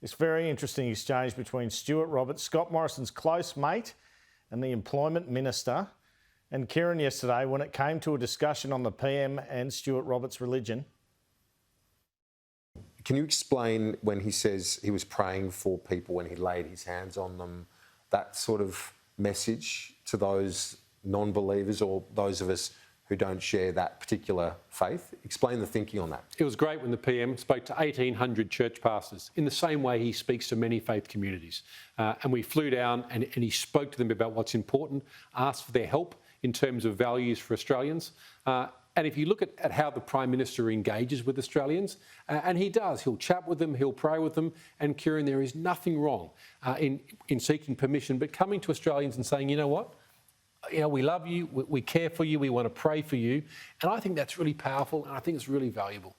This very interesting exchange between Stuart Robert, Scott Morrison's close mate, and the Employment Minister, and Kieran yesterday when it came to a discussion on the PM and Stuart Robert's religion. Can you explain when he says he was praying for people when he laid his hands on them, that sort of message to those non-believers or those of us who don't share that particular faith? Explain the thinking on that. It was great when the PM spoke to 1,800 church pastors in the same way he speaks to many faith communities. And we flew down and he spoke to them about what's important, asked for their help in terms of values for Australians. And if you look at how the Prime Minister engages with Australians, and he does, he'll chat with them, he'll pray with them, and Kieran, there is nothing wrong in seeking permission, but coming to Australians and saying, you know what, we love you, we care for you, we want to pray for you. And I think that's really powerful and I think it's really valuable.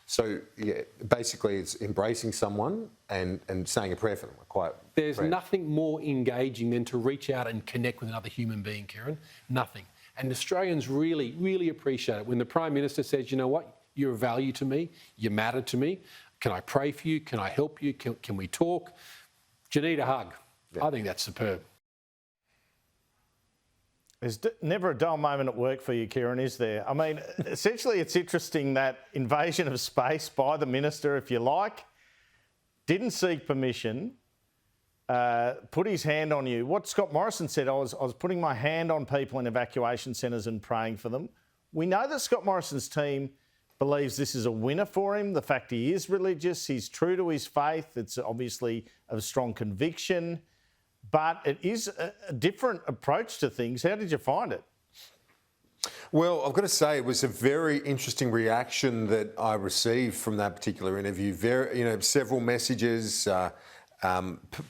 So, yeah, basically it's embracing someone and saying a prayer for them. There's nothing more engaging than to reach out and connect with another human being, Kieran. Nothing. And Australians really, really appreciate it when the Prime Minister says, you know what, you're of value to me, you matter to me. Can I pray for you? Can I help you? Can we talk? Do you need a hug? Yeah. I think that's superb. There's never a dull moment at work for you, Kieran, is there? I mean, essentially it's interesting that invasion of space by the minister, if you like, didn't seek permission, put his hand on you. What Scott Morrison said, I was putting my hand on people in evacuation centres and praying for them. We know that Scott Morrison's team believes this is a winner for him. The fact he is religious, he's true to his faith. It's obviously of strong conviction. But it is a different approach to things. How did you find it? Well, I've got to say it was a very interesting reaction that I received from that particular interview. Several messages,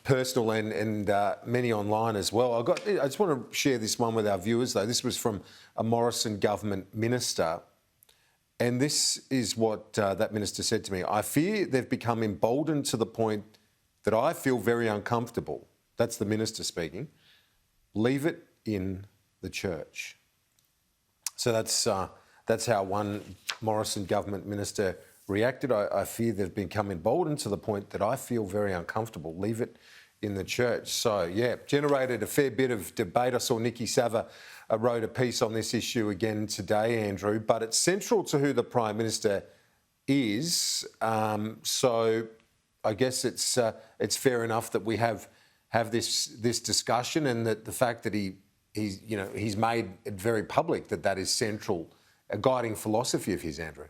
personal and many online as well. I just want to share this one with our viewers, though. This was from a Morrison government minister. And this is what that minister said to me. I fear they've become emboldened to the point that I feel very uncomfortable. That's the minister speaking. Leave it in the church. So that's how one Morrison government minister reacted. I fear they've become emboldened to the point that I feel very uncomfortable. Leave it in the church. So, yeah, generated a fair bit of debate. I saw Nikki Sava wrote a piece on this issue again today, Andrew, but it's central to who the Prime Minister is. So I guess it's fair enough that we have this discussion, and that the fact that he's made it very public that is central, a guiding philosophy of his, Andrew.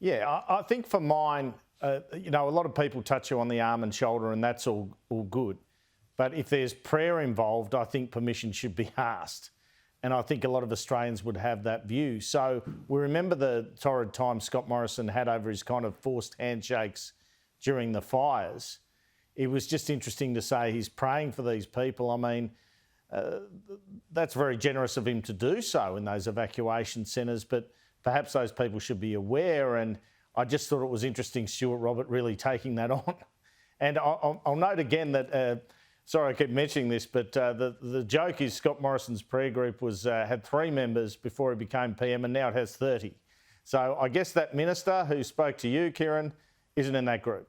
Yeah, I think for mine, a lot of people touch you on the arm and shoulder, and that's all good. But if there's prayer involved, I think permission should be asked. And I think a lot of Australians would have that view. So we remember the torrid time Scott Morrison had over his kind of forced handshakes during the fires. It was just interesting to say he's praying for these people. I mean, that's very generous of him to do so in those evacuation centres, but perhaps those people should be aware. And I just thought it was interesting, Stuart Robert really taking that on. And I'll note again that, sorry I keep mentioning this, but the joke is Scott Morrison's prayer group had 3 members before he became PM, and now it has 30. So I guess that minister who spoke to you, Kieran, isn't in that group.